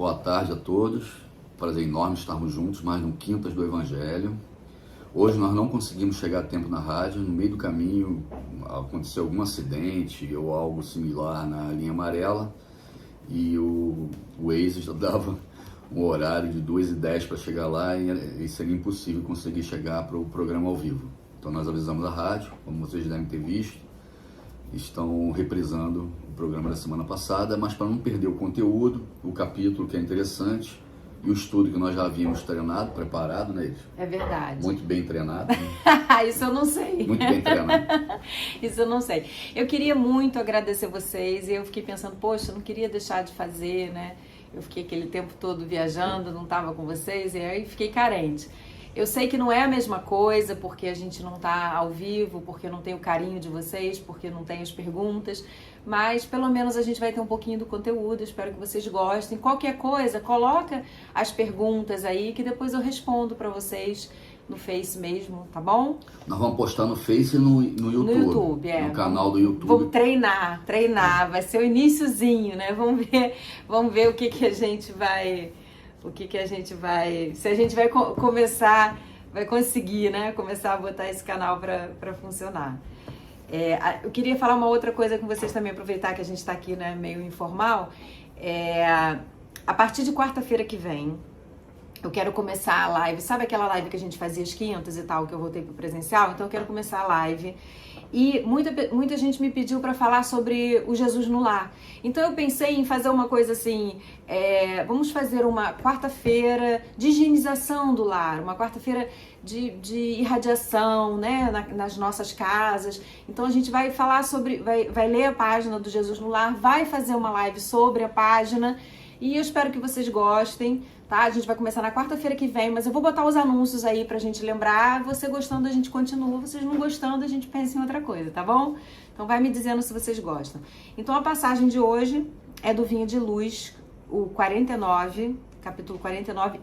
Boa tarde a todos. Prazer enorme estarmos juntos, mais um Quintas do Evangelho. Hoje nós não conseguimos chegar a tempo na rádio. No meio do caminho aconteceu algum acidente ou algo similar na linha amarela e o Waze já dava um horário de 2h10 para chegar lá e seria impossível conseguir chegar para o programa ao vivo. Então nós avisamos a rádio, como vocês devem ter visto, estão reprisando o programa da semana passada, mas para não perder o conteúdo, o capítulo que é interessante e o estudo que nós já havíamos treinado, preparado, né? É verdade. Muito bem treinado. Né? Isso eu não sei. Muito bem treinado. Isso eu não sei. Eu queria muito agradecer vocês e eu fiquei pensando, poxa, eu não queria deixar de fazer, né? Eu fiquei aquele tempo todo viajando, não estava com vocês e aí fiquei carente. Eu sei que não é a mesma coisa, porque a gente não está ao vivo, porque não tem o carinho de vocês, porque não tem as perguntas, mas pelo menos a gente vai ter um pouquinho do conteúdo, espero que vocês gostem. Qualquer coisa, coloca as perguntas aí, que depois eu respondo para vocês no Face mesmo, tá bom? Nós vamos postar no Face e no YouTube. No YouTube, no canal do YouTube. Vamos treinar, vai ser o iniciozinho, né? Vamos ver o que a gente vai... se a gente vai começar, vai conseguir, né? Começar a botar esse canal para funcionar. Eu queria falar uma outra coisa com vocês também, aproveitar que a gente está aqui, né, meio informal. A partir de quarta-feira que vem, eu quero começar a live. Sabe aquela live que a gente fazia às quintas e tal, que eu voltei pro presencial? Então eu quero começar a live. E muita gente me pediu para falar sobre o Jesus no lar. Então eu pensei em fazer uma coisa assim, vamos fazer uma quarta-feira de higienização do lar, uma quarta-feira de irradiação, né, nas nossas casas. Então a gente vai falar sobre, vai ler a página do Jesus no lar, vai fazer uma live sobre a página e eu espero que vocês gostem. Tá? A gente vai começar na quarta-feira que vem, mas eu vou botar os anúncios aí pra gente lembrar. Você gostando, a gente continua. Vocês não gostando, a gente pensa em outra coisa, tá bom? Então vai me dizendo se vocês gostam. Então a passagem de hoje é do Vinho de Luz, o 49, capítulo 49,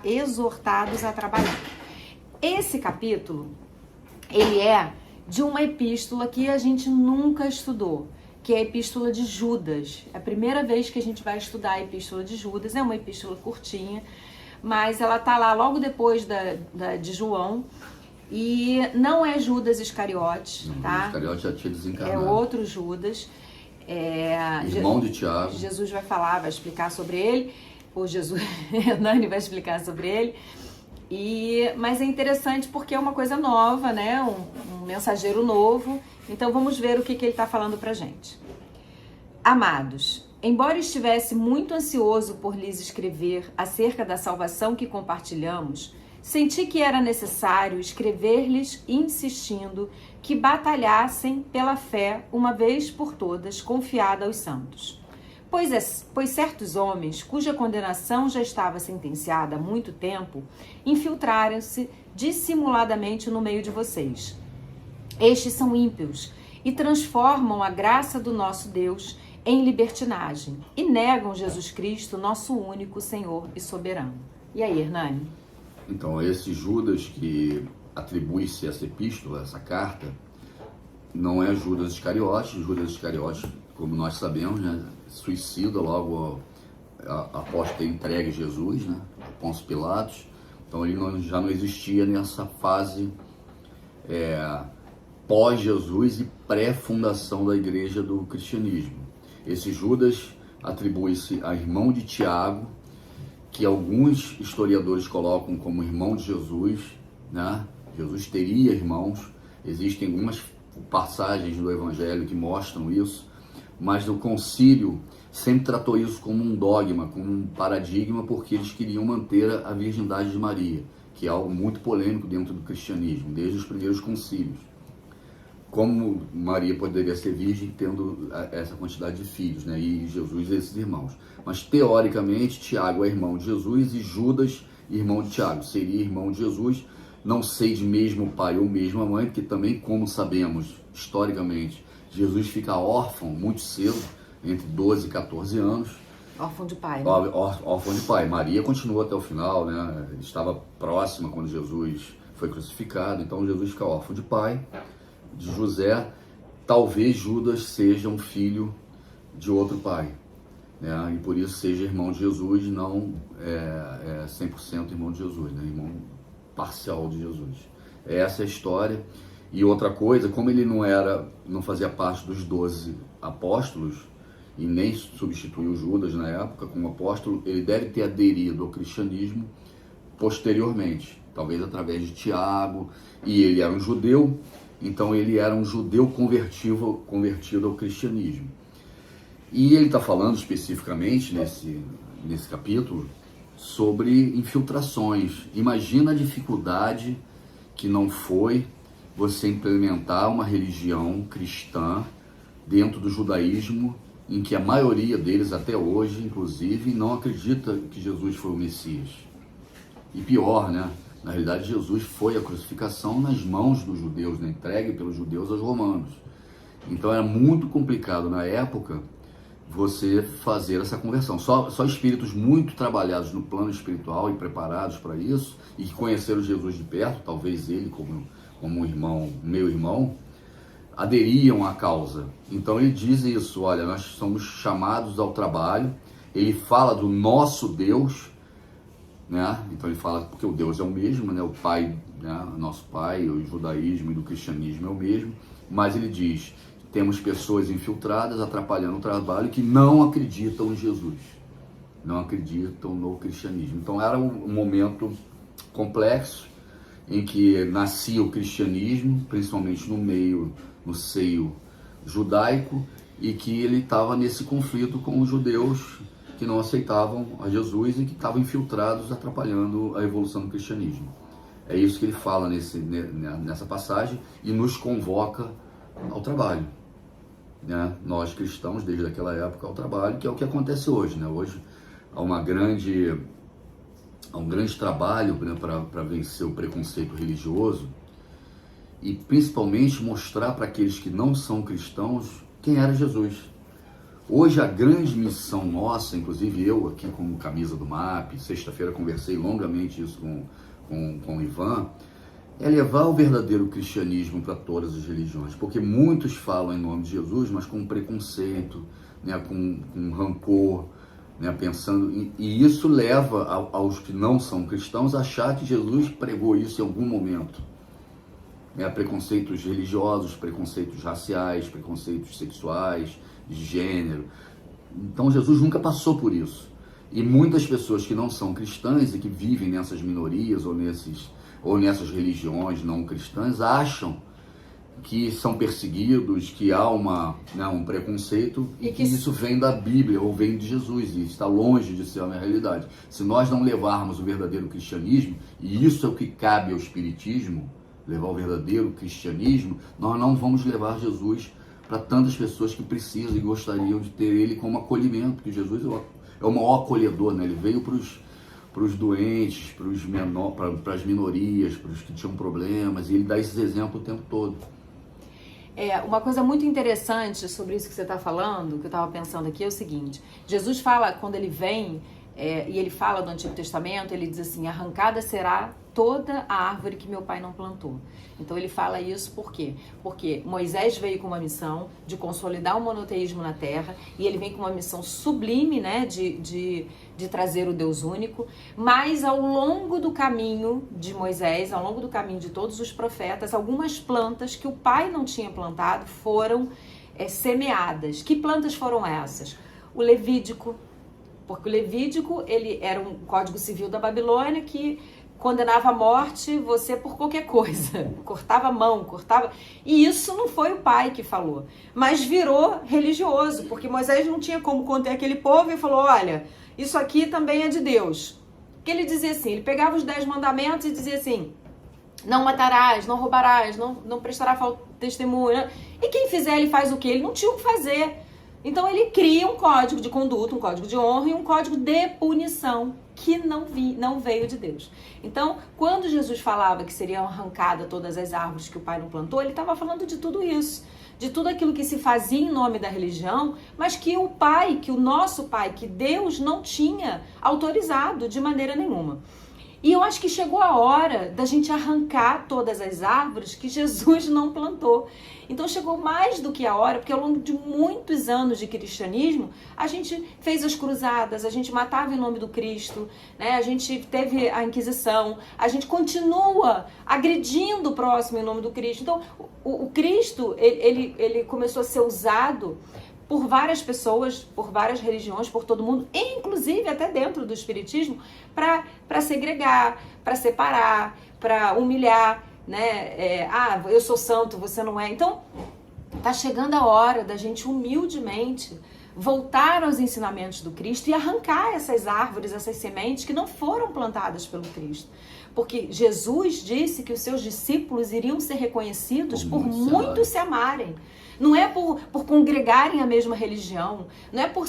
exortados a trabalhar. Esse capítulo, ele é de uma epístola que a gente nunca estudou, que é a Epístola de Judas. É a primeira vez que a gente vai estudar a Epístola de Judas. É uma epístola curtinha, mas ela tá lá logo depois de João. E não é Judas Iscariotes, tá? Judas Iscariotes já tinha desencarnado. É outro Judas. Irmão de Tiago. Jesus vai falar, vai explicar sobre ele. Ou Jesus, Hernani vai explicar sobre ele. Mas é interessante porque é uma coisa nova, né? Um mensageiro novo. Então vamos ver o que ele está falando pra gente. Amados, embora estivesse muito ansioso por lhes escrever acerca da salvação que compartilhamos, senti que era necessário escrever-lhes insistindo que batalhassem pela fé uma vez por todas, confiada aos santos. Pois certos homens, cuja condenação já estava sentenciada há muito tempo, infiltraram-se dissimuladamente no meio de vocês. Estes são ímpios e transformam a graça do nosso Deus em libertinagem e negam Jesus Cristo, nosso único Senhor e soberano. E aí, Hernani? Então, esse Judas que atribui-se essa epístola, essa carta, não é Judas Iscariotes. Judas Iscariotes, como nós sabemos, né, suicida logo após ter entregue Jesus, né, a Pôncio Pilatos. Então ele já não existia nessa fase pós-Jesus e pré-fundação da igreja do cristianismo. Esse Judas atribui-se a irmão de Tiago, que alguns historiadores colocam como irmão de Jesus, né? Jesus teria irmãos. Existem algumas passagens do Evangelho que mostram isso, mas o concílio sempre tratou isso como um dogma, como um paradigma, porque eles queriam manter a virgindade de Maria, que é algo muito polêmico dentro do cristianismo, desde os primeiros concílios. Como Maria poderia ser virgem tendo essa quantidade de filhos, né? E Jesus esses irmãos. Mas teoricamente Tiago é irmão de Jesus e Judas irmão de Tiago. Seria irmão de Jesus, não sei de mesmo pai ou mesma mãe, porque também, como sabemos historicamente, Jesus fica órfão muito cedo, entre 12 e 14 anos. Órfão de pai, né? Órfão de pai. Maria continuou até o final, né? Estava próxima quando Jesus foi crucificado, então Jesus fica órfão de pai, de José. Talvez Judas seja um filho de outro pai. né? E por isso seja irmão de Jesus, não 100% irmão de Jesus, né? Irmão parcial de Jesus. Essa é a história. E outra coisa, como ele não fazia parte dos 12 apóstolos e nem substituiu Judas na época como apóstolo, ele deve ter aderido ao cristianismo posteriormente, talvez através de Tiago, e ele era um judeu, então ele era um judeu convertido ao cristianismo. E ele está falando especificamente nesse capítulo sobre infiltrações. Imagina a dificuldade que não foi você implementar uma religião cristã dentro do judaísmo, em que a maioria deles até hoje, inclusive, não acredita que Jesus foi o Messias. E pior, né? Na realidade, Jesus foi a crucificação nas mãos dos judeus, né? Entregue pelos judeus aos romanos. Então era muito complicado na época você fazer essa conversão. Só espíritos muito trabalhados no plano espiritual e preparados para isso, e que conheceram Jesus de perto, talvez ele como um irmão, meu irmão, aderiam à causa. Então ele diz isso, olha, nós somos chamados ao trabalho. Ele fala do nosso Deus, né? Então ele fala porque o Deus é o mesmo, né? O Pai, né? Nosso Pai, o judaísmo e do cristianismo é o mesmo, mas ele diz: temos pessoas infiltradas atrapalhando o trabalho que não acreditam em Jesus, não acreditam no cristianismo. Então era um momento complexo em que nascia o cristianismo, principalmente no seio judaico, e que ele estava nesse conflito com os judeus que não aceitavam a Jesus e que estavam infiltrados, atrapalhando a evolução do cristianismo. É isso que ele fala nessa passagem e nos convoca ao trabalho, né? Nós cristãos, desde aquela época, ao trabalho, que é o que acontece hoje, né? Hoje há um grande trabalho, né, para vencer o preconceito religioso e principalmente mostrar para aqueles que não são cristãos quem era Jesus. Hoje a grande missão nossa, inclusive eu aqui com camisa do MAP, sexta-feira conversei longamente isso com o Ivan, é levar o verdadeiro cristianismo para todas as religiões, porque muitos falam em nome de Jesus, mas com preconceito, né, com rancor, né, pensando, e isso leva aos que não são cristãos a achar que Jesus pregou isso em algum momento. Preconceitos religiosos, preconceitos raciais, preconceitos sexuais, de gênero. Então Jesus nunca passou por isso. E muitas pessoas que não são cristãs e que vivem nessas minorias ou nessas religiões não cristãs acham que são perseguidos, que há um preconceito e que isso vem da Bíblia ou vem de Jesus, e está longe de ser uma realidade. Se nós não levarmos o verdadeiro cristianismo, e isso é o que cabe ao espiritismo, levar o verdadeiro cristianismo, nós não vamos levar Jesus para tantas pessoas que precisam e gostariam de ter ele como acolhimento, porque Jesus é o maior acolhedor, né? Ele veio para os doentes, para as minorias, para os que tinham problemas, e ele dá esses exemplos o tempo todo. Uma coisa muito interessante sobre isso que você está falando, que eu estava pensando aqui, é o seguinte: Jesus fala, quando ele vem, e ele fala do Antigo Testamento, ele diz assim: arrancada será toda a árvore que meu pai não plantou. Então ele fala isso por quê? Porque Moisés veio com uma missão de consolidar o monoteísmo na terra, e ele vem com uma missão sublime, né, de trazer o Deus único, mas ao longo do caminho de Moisés, ao longo do caminho de todos os profetas, algumas plantas que o pai não tinha plantado foram semeadas. Que plantas foram essas? O Levídico, porque o Levídico ele era um código civil da Babilônia que condenava a morte você por qualquer coisa, cortava a mão, e isso não foi o pai que falou, mas virou religioso, porque Moisés não tinha como conter aquele povo e falou: olha, isso aqui também é de Deus. Que ele dizia assim, ele pegava os 10 mandamentos e dizia assim: não matarás, não roubarás, não prestará testemunho, e quem fizer ele faz o quê? Ele não tinha o que fazer. Então ele cria um código de conduta, um código de honra e um código de punição que não veio de Deus. Então, quando Jesus falava que seriam arrancadas todas as árvores que o pai não plantou, ele estava falando de tudo isso, de tudo aquilo que se fazia em nome da religião, mas que o pai, que o nosso pai, que Deus não tinha autorizado de maneira nenhuma. E eu acho que chegou a hora da gente arrancar todas as árvores que Jesus não plantou. Então chegou mais do que a hora, porque ao longo de muitos anos de cristianismo, a gente fez as cruzadas, a gente matava em nome do Cristo, né? A gente teve a Inquisição, a gente continua agredindo o próximo em nome do Cristo. Então o Cristo, ele começou a ser usado por várias pessoas, por várias religiões, por todo mundo, inclusive até dentro do espiritismo, para segregar, para separar, para humilhar, né? Eu sou santo, você não é. Então, tá chegando a hora da gente humildemente voltar aos ensinamentos do Cristo e arrancar essas árvores, essas sementes que não foram plantadas pelo Cristo. Porque Jesus disse que os seus discípulos iriam ser reconhecidos por muito se amarem. Não é por congregarem a mesma religião, não é por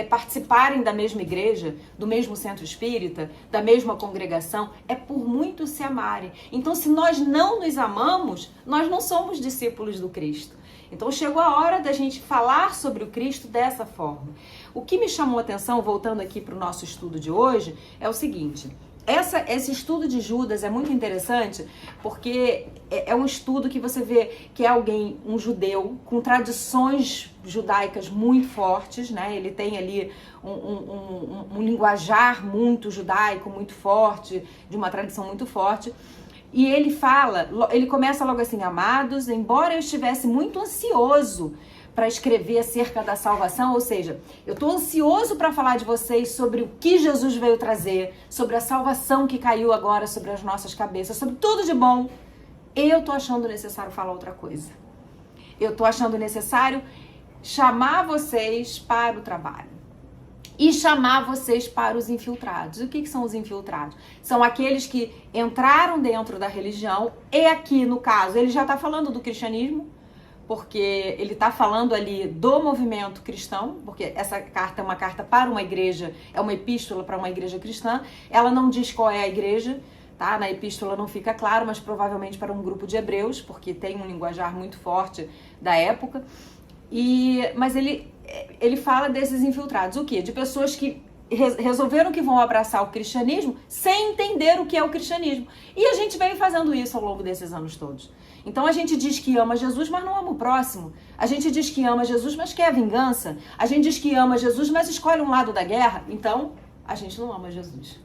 participarem da mesma igreja, do mesmo centro espírita, da mesma congregação, é por muito se amarem. Então, se nós não nos amamos, nós não somos discípulos do Cristo. Então, chegou a hora da gente falar sobre o Cristo dessa forma. O que me chamou a atenção, voltando aqui para o nosso estudo de hoje, é o seguinte: esse estudo de Judas é muito interessante porque é um estudo que você vê que é alguém, um judeu, com tradições judaicas muito fortes, né? Ele tem ali um linguajar muito judaico, muito forte, de uma tradição muito forte. E ele começa logo assim: amados, embora eu estivesse muito ansioso para escrever acerca da salvação, ou seja, eu estou ansioso para falar de vocês sobre o que Jesus veio trazer, sobre a salvação que caiu agora sobre as nossas cabeças, sobre tudo de bom, eu estou achando necessário falar outra coisa. Eu estou achando necessário chamar vocês para o trabalho e chamar vocês para os infiltrados. O que são os infiltrados? São aqueles que entraram dentro da religião, e aqui no caso ele já está falando do cristianismo, porque ele está falando ali do movimento cristão, porque essa carta é uma carta para uma igreja, é uma epístola para uma igreja cristã. Ela não diz qual é a igreja, tá? Na epístola não fica claro, mas provavelmente para um grupo de hebreus, porque tem um linguajar muito forte da época. Mas ele fala desses infiltrados, o quê? De pessoas que resolveram que vão abraçar o cristianismo sem entender o que é o cristianismo. E a gente veio fazendo isso ao longo desses anos todos. Então a gente diz que ama Jesus, mas não ama o próximo. A gente diz que ama Jesus, mas quer a vingança. A gente diz que ama Jesus, mas escolhe um lado da guerra. Então, a gente não ama Jesus.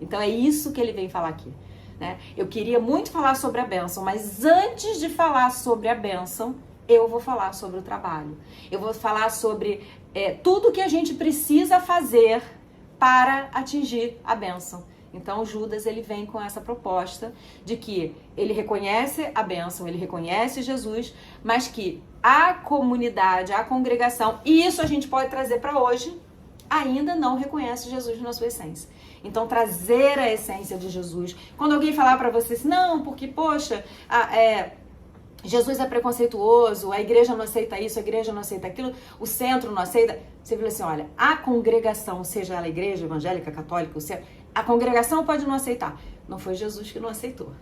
Então é isso que ele vem falar aqui, né? Eu queria muito falar sobre a bênção, mas antes de falar sobre a bênção, eu vou falar sobre o trabalho. Eu vou falar sobre tudo que a gente precisa fazer para atingir a bênção. Então Judas, ele vem com essa proposta de que ele reconhece a bênção, ele reconhece Jesus, mas que a comunidade, a congregação, e isso a gente pode trazer para hoje, ainda não reconhece Jesus na sua essência. Então trazer a essência de Jesus. Quando alguém falar para você assim, não, porque poxa, Jesus é preconceituoso, a igreja não aceita isso, a igreja não aceita aquilo, o centro não aceita. Você fala assim, olha, a congregação, seja ela igreja evangélica, católica, o centro, a congregação pode não aceitar. Não foi Jesus que não aceitou.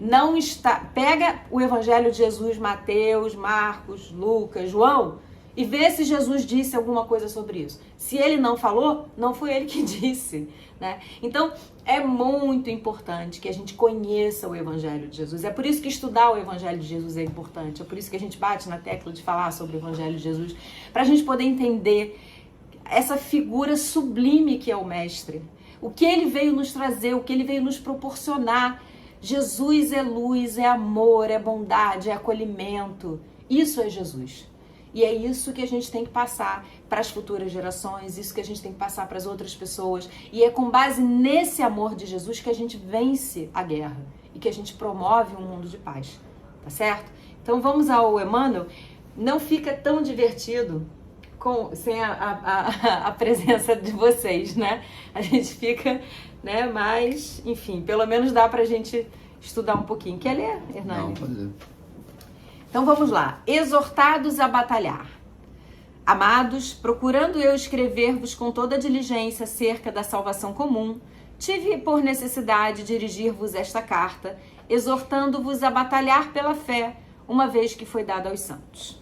Não está. Pega o evangelho de Jesus, Mateus, Marcos, Lucas, João, e vê se Jesus disse alguma coisa sobre isso. Se ele não falou, não foi ele que disse, né? Então, é muito importante que a gente conheça o evangelho de Jesus. É por isso que estudar o evangelho de Jesus é importante. É por isso que a gente bate na tecla de falar sobre o evangelho de Jesus, para a gente poder entender essa figura sublime que é o mestre. O que ele veio nos trazer, o que ele veio nos proporcionar. Jesus é luz, é amor, é bondade, é acolhimento. Isso é Jesus. E é isso que a gente tem que passar para as futuras gerações, isso que a gente tem que passar para as outras pessoas. E é com base nesse amor de Jesus que a gente vence a guerra e que a gente promove um mundo de paz. Tá certo? Então vamos ao Emmanuel. Não fica tão divertido sem a presença de vocês, né? A gente fica, né? Mas, enfim, pelo menos dá pra gente estudar um pouquinho. Quer ler, Hernani? Não, pode ler. Então vamos lá. Exortados a batalhar. Amados, procurando eu escrever-vos com toda diligência acerca da salvação comum, tive por necessidade dirigir-vos esta carta, exortando-vos a batalhar pela fé, uma vez que foi dada aos santos.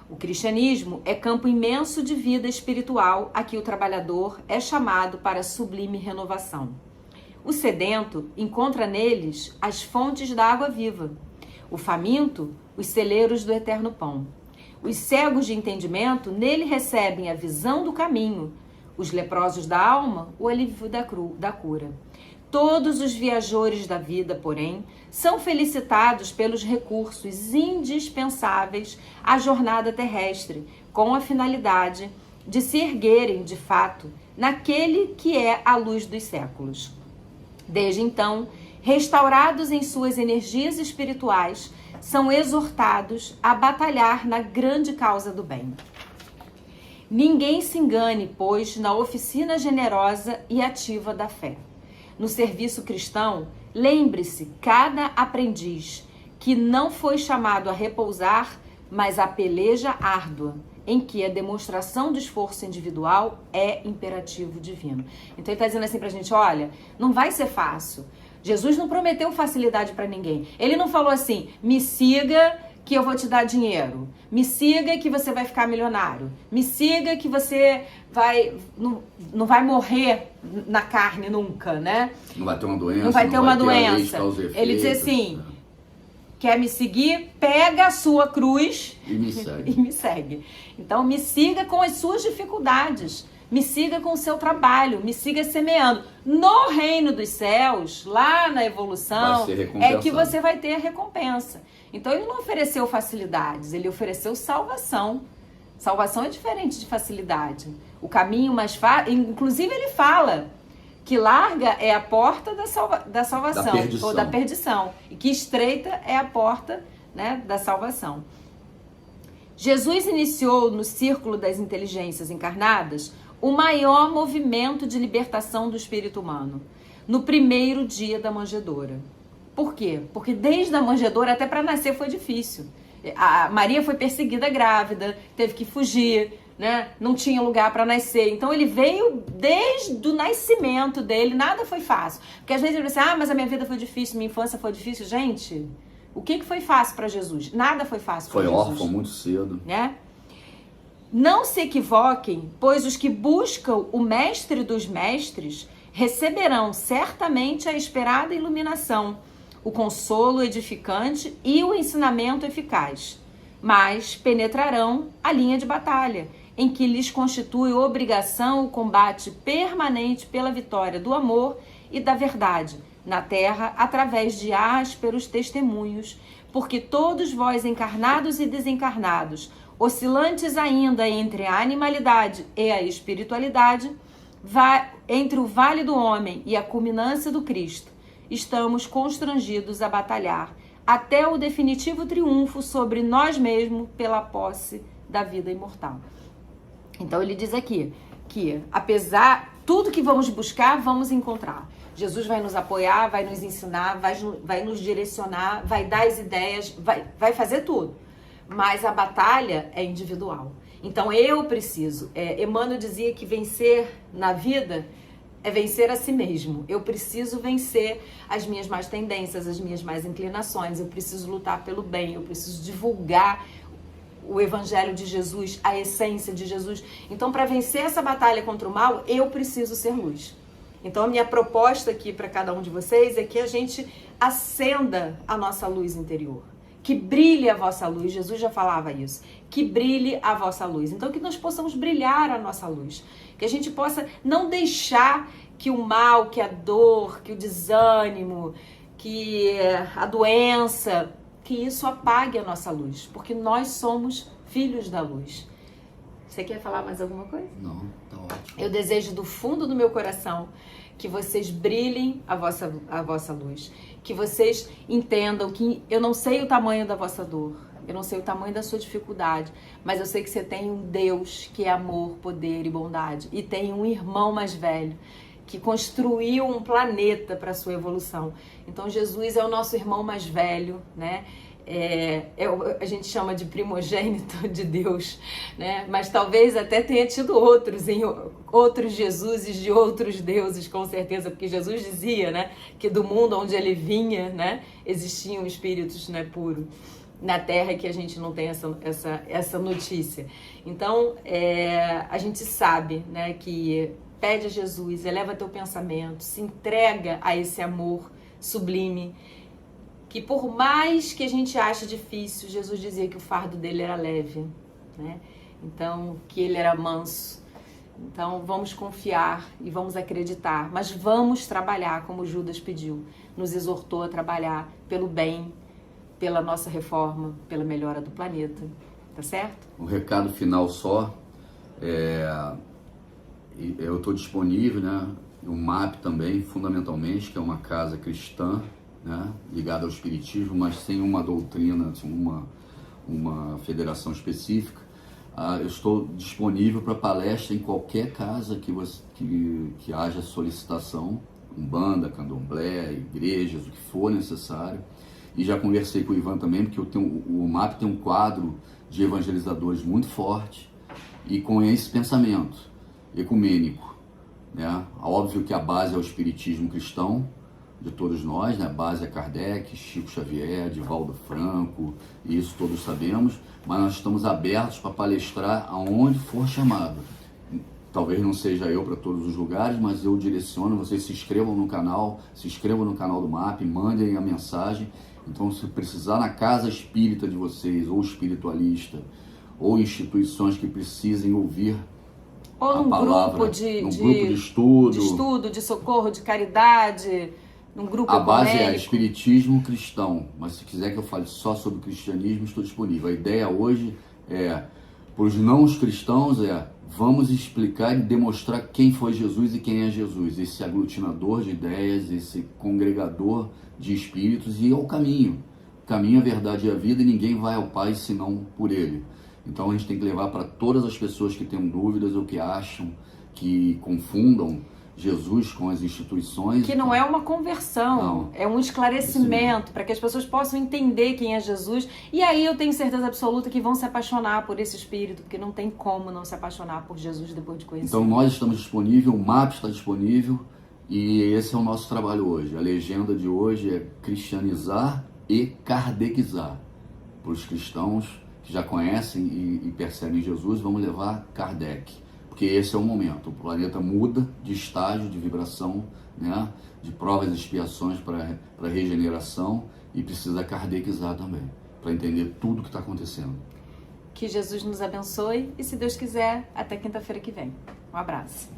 O cristianismo é campo imenso de vida espiritual a que o trabalhador é chamado para sublime renovação. O sedento encontra neles as fontes da água viva. O faminto, os celeiros do eterno pão. Os cegos de entendimento nele recebem a visão do caminho. Os leprosos da alma, o alívio da cura. Todos os viajores da vida, porém, são felicitados pelos recursos indispensáveis à jornada terrestre, com a finalidade de se erguerem, de fato, naquele que é a luz dos séculos. Desde então, restaurados em suas energias espirituais, são exortados a batalhar na grande causa do bem. Ninguém se engane, pois, na oficina generosa e ativa da fé. No serviço cristão, lembre-se, cada aprendiz, que não foi chamado a repousar, mas a peleja árdua, em que a demonstração do esforço individual é imperativo divino. Então ele está dizendo assim pra gente, olha, não vai ser fácil. Jesus não prometeu facilidade para ninguém. Ele não falou assim, me siga que eu vou te dar dinheiro. Me siga que você vai ficar milionário. Me siga que você não vai morrer na carne nunca, né? Não vai ter uma doença. Não vai ter uma doença. Ele diz assim, quer me seguir? Pega a sua cruz e me segue. E me segue. Então me siga com as suas dificuldades. Me siga com o seu trabalho, me siga semeando. No reino dos céus, lá na evolução, é que você vai ter a recompensa. Então ele não ofereceu facilidades, ele ofereceu salvação. Salvação é diferente de facilidade. O caminho mais fácil, inclusive ele fala que larga é a porta da salvação, ou da perdição, e que estreita é a porta, né, da salvação. Jesus iniciou no círculo das inteligências encarnadas o maior movimento de libertação do espírito humano, no primeiro dia da manjedoura. Por quê? Porque desde a manjedoura até para nascer foi difícil. A Maria foi perseguida grávida, teve que fugir, né? Não tinha lugar para nascer. Então ele veio desde o nascimento dele, nada foi fácil. Porque às vezes ele pensa, mas a minha vida foi difícil, minha infância foi difícil. Gente, o que foi fácil para Jesus? Nada foi fácil para Jesus. Foi órfão muito cedo. Né? Não se equivoquem, pois os que buscam o mestre dos mestres receberão certamente a esperada iluminação, o consolo edificante e o ensinamento eficaz, mas penetrarão a linha de batalha, em que lhes constitui obrigação o combate permanente pela vitória do amor e da verdade na terra através de ásperos testemunhos, porque todos vós encarnados e desencarnados, oscilantes ainda entre a animalidade e a espiritualidade, entre o vale do homem e a culminância do Cristo, estamos constrangidos a batalhar até o definitivo triunfo sobre nós mesmos pela posse da vida imortal. Então ele diz aqui que apesar tudo que vamos buscar, vamos encontrar. Jesus vai nos apoiar, vai nos ensinar, vai nos direcionar, vai dar as ideias, vai fazer tudo. Mas a batalha é individual. Então eu preciso. Emmanuel dizia que vencer na vida é vencer a si mesmo. Eu preciso vencer as minhas más tendências, as minhas más inclinações. Eu preciso lutar pelo bem. Eu preciso divulgar o evangelho de Jesus, a essência de Jesus. Então, para vencer essa batalha contra o mal, eu preciso ser luz. Então, a minha proposta aqui para cada um de vocês é que a gente acenda a nossa luz interior. Que brilhe a vossa luz, Jesus já falava isso, que brilhe a vossa luz. Então que nós possamos brilhar a nossa luz, que a gente possa não deixar que o mal, que a dor, que o desânimo, que a doença, que isso apague a nossa luz, porque nós somos filhos da luz. Você quer falar mais alguma coisa? Não, tá ótimo. Eu desejo do fundo do meu coração que vocês brilhem a vossa luz, que vocês entendam que eu não sei o tamanho da vossa dor, eu não sei o tamanho da sua dificuldade, mas eu sei que você tem um Deus que é amor, poder e bondade, e tem um irmão mais velho que construiu um planeta para a sua evolução. Então Jesus é o nosso irmão mais velho, né? A gente chama de primogênito de Deus, né? Mas talvez até tenha tido outros Jesuses de outros deuses, com certeza, porque Jesus dizia, né, que do mundo onde ele vinha, né, existiam espíritos, né, puros na Terra, que a gente não tem essa notícia. Então, a gente sabe, né, que pede a Jesus, eleva teu pensamento, se entrega a esse amor sublime, que por mais que a gente ache difícil, Jesus dizia que o fardo dele era leve, né? Então, que ele era manso. Então, vamos confiar e vamos acreditar, mas vamos trabalhar como Judas pediu, nos exortou a trabalhar pelo bem, pela nossa reforma, pela melhora do planeta, tá certo? Um recado final só, eu estou disponível, né? O MAP também, fundamentalmente, que é uma casa cristã, né? Ligada ao espiritismo, mas sem uma doutrina, assim, uma federação específica. Eu estou disponível para palestra em qualquer casa que haja solicitação, umbanda, candomblé, igrejas, o que for necessário. E já conversei com o Ivan também, porque o MAP tem um quadro de evangelizadores muito forte e com esse pensamento ecumênico, né? Óbvio que a base é o espiritismo cristão de todos nós, né? A base é Kardec, Chico Xavier, Divaldo Franco, isso todos sabemos, mas nós estamos abertos para palestrar aonde for chamado. Talvez não seja eu para todos os lugares, mas eu direciono, vocês se inscrevam no canal, do MAP, mandem a mensagem. Então, se precisar na casa espírita de vocês, ou espiritualista, ou instituições que precisem ouvir ou a num palavra, grupo de estudo, de socorro, de caridade, num grupo a base ecumênico. é espiritismo cristão, mas se quiser que eu fale só sobre cristianismo, estou disponível. A ideia hoje para os não cristãos, vamos explicar e demonstrar quem foi Jesus e quem é Jesus, esse aglutinador de ideias, esse congregador de espíritos, e é o caminho. O caminho, a verdade e a vida, e ninguém vai ao Pai senão por Ele. Então a gente tem que levar para todas as pessoas que têm dúvidas ou que acham, que confundam Jesus com as instituições. Que não é uma conversão, não, é um esclarecimento para que as pessoas possam entender quem é Jesus. E aí eu tenho certeza absoluta que vão se apaixonar por esse espírito, porque não tem como não se apaixonar por Jesus depois de conhecer. Então nós estamos disponíveis, o MAP está disponível e esse é o nosso trabalho hoje. A legenda de hoje é cristianizar e kardecizar. Para os cristãos que já conhecem e percebem Jesus, vamos levar Kardec. Porque esse é o momento, o planeta muda de estágio, de vibração, né? De provas e expiações para regeneração, e precisa kardecizar também, para entender tudo o que está acontecendo. Que Jesus nos abençoe e, se Deus quiser, até quinta-feira que vem. Um abraço.